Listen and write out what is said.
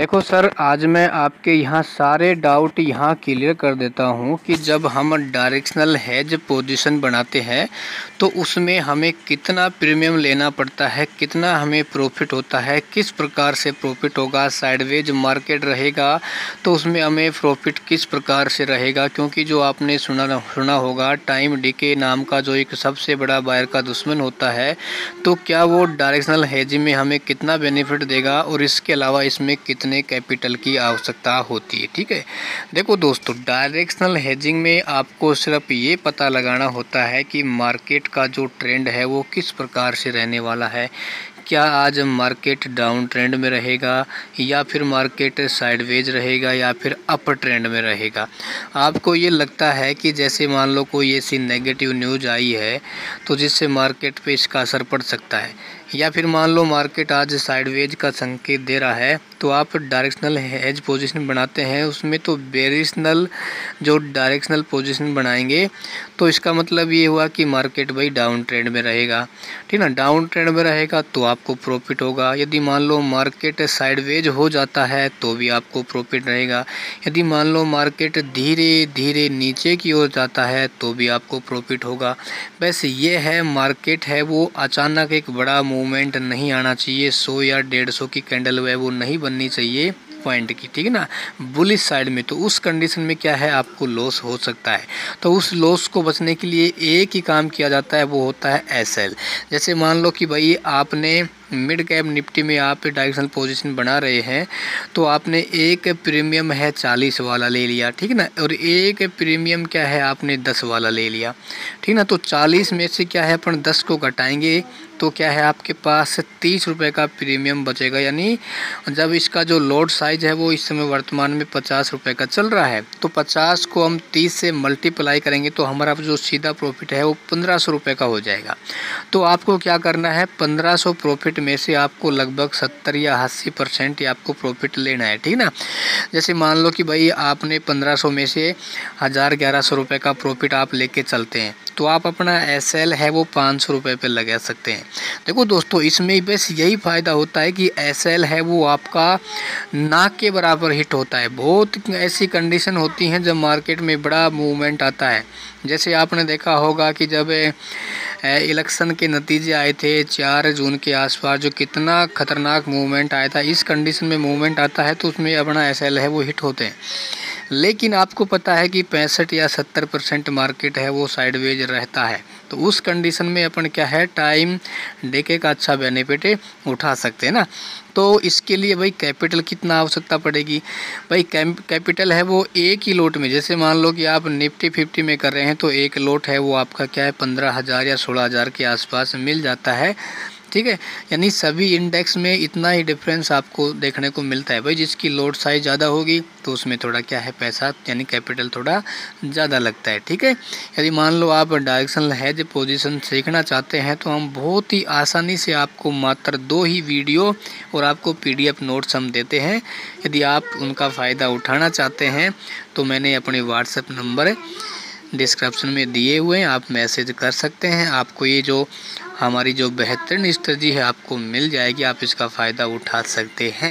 देखो सर, आज मैं आपके यहाँ सारे डाउट यहाँ क्लियर कर देता हूँ कि जब हम डायरेक्शनल हेज पोजीशन बनाते हैं तो उसमें हमें कितना प्रीमियम लेना पड़ता है, कितना हमें प्रॉफिट होता है, किस प्रकार से प्रॉफिट होगा, साइडवेज मार्केट रहेगा तो उसमें हमें प्रॉफिट किस प्रकार से रहेगा। क्योंकि जो आपने सुना होगा टाइम डीके नाम का जो एक सबसे बड़ा बायर का दुश्मन होता है, तो क्या वो डायरेक्शनल हेज में हमें कितना बेनिफिट देगा और इसके अलावा इसमें कितने कैपिटल की आवश्यकता होती है। ठीक है, देखो दोस्तों, डायरेक्शनल हेजिंग में आपको सिर्फ ये पता लगाना होता है कि मार्केट का जो ट्रेंड है वो किस प्रकार से रहने वाला है। क्या आज मार्केट डाउन ट्रेंड में रहेगा या फिर मार्केट साइडवेज रहेगा या फिर अप ट्रेंड में रहेगा। आपको ये लगता है कि जैसे मान लो कोई ऐसी नेगेटिव न्यूज़ आई है तो जिससे मार्केट पे इसका असर पड़ सकता है, या फिर मान लो मार्केट आज साइडवेज का संकेत दे रहा है तो आप डायरेक्शनल हेज पोजीशन बनाते हैं उसमें तो बेरिशनल जो डायरेक्शनल पोजीशन बनाएंगे तो इसका मतलब ये हुआ कि मार्केट भाई डाउन ट्रेंड में रहेगा। ठीक ना, डाउन ट्रेंड में रहेगा तो आपको प्रॉफिट होगा। यदि मान लो मार्केट साइडवेज हो जाता है तो भी आपको प्रॉफिट रहेगा। यदि मान लो मार्केट धीरे धीरे नीचे की ओर जाता है तो भी आपको प्रॉफिट होगा। बस ये है, मार्केट है वो अचानक एक बड़ा मूवमेंट नहीं आना चाहिए, 100 या 150 की कैंडल है वो नहीं बननी चाहिए पॉइंट की। ठीक है ना, बुलिश साइड में तो उस कंडीशन में क्या है, आपको लॉस हो सकता है। तो उस लॉस को बचने के लिए एक ही काम किया जाता है, वो होता है एसएल। जैसे मान लो कि भाई आपने मिड कैप निफ्टी में आप डायरेक्शनल पोजीशन बना रहे हैं तो आपने एक प्रीमियम है 40 वाला ले लिया, ठीक है ना, और एक प्रीमियम क्या है आपने 10 वाला ले लिया। ठीक ना, तो 40 में से क्या है अपन 10 को घटाएंगे तो क्या है आपके पास 30 रुपये का प्रीमियम बचेगा। यानी जब इसका जो लोड साइज है वो इस समय वर्तमान में 50 रुपये का चल रहा है तो 50 को हम 30 से मल्टीप्लाई करेंगे तो हमारा जो सीधा प्रॉफिट है वो 1500 रुपये का हो जाएगा। तो आपको क्या करना है, 1500 प्रॉफिट में से आपको लगभग 70 या 80% ही आपको प्रॉफिट लेना है। ठीक ना, जैसे मान लो कि भाई आपने 1500 में से 1100 रुपये का प्रॉफिट आप लेके चलते हैं तो आप अपना एसएल है वो 500 रुपये पे लगा सकते हैं। देखो दोस्तों, इसमें बस यही फ़ायदा होता है कि एसएल है वो आपका नाक के बराबर हिट होता है। बहुत ऐसी कंडीशन होती हैं जब मार्केट में बड़ा मूवमेंट आता है। जैसे आपने देखा होगा कि जब इलेक्शन के नतीजे आए थे 4 जून के आसपास, जो कितना खतरनाक मूवमेंट आया था। इस कंडीशन में मूवमेंट आता है तो उसमें अपना एसएल है वो हिट होते हैं। लेकिन आपको पता है कि 65 या 70% मार्केट है वो साइडवेज रहता है, तो उस कंडीशन में अपन क्या है टाइम डेके का अच्छा बेनिफिट उठा सकते हैं ना। तो इसके लिए भाई कैपिटल कितना आवश्यकता पड़ेगी, भाई कैपिटल है वो एक ही लोट में, जैसे मान लो कि आप निफ्टी 50 में कर रहे हैं तो एक लोट है वो आपका क्या है 15,000 या 16,000 के आसपास मिल जाता है। ठीक है, यानी सभी इंडेक्स में इतना ही डिफरेंस आपको देखने को मिलता है। भाई जिसकी लोड साइज ज़्यादा होगी तो उसमें थोड़ा क्या है पैसा यानी कैपिटल थोड़ा ज़्यादा लगता है। ठीक है, यदि मान लो आप डायरेक्शनल हेज पोजीशन सीखना चाहते हैं तो हम बहुत ही आसानी से आपको मात्र 2 ही वीडियो और आपको PDF नोट्स हम देते हैं। यदि आप उनका फ़ायदा उठाना चाहते हैं तो मैंने अपने व्हाट्सएप नंबर डिस्क्रिप्शन में दिए हुए हैं, आप मैसेज कर सकते हैं। आपको ये जो हमारी जो बेहतरीन स्ट्रेटजी है आपको मिल जाएगी, आप इसका फ़ायदा उठा सकते हैं।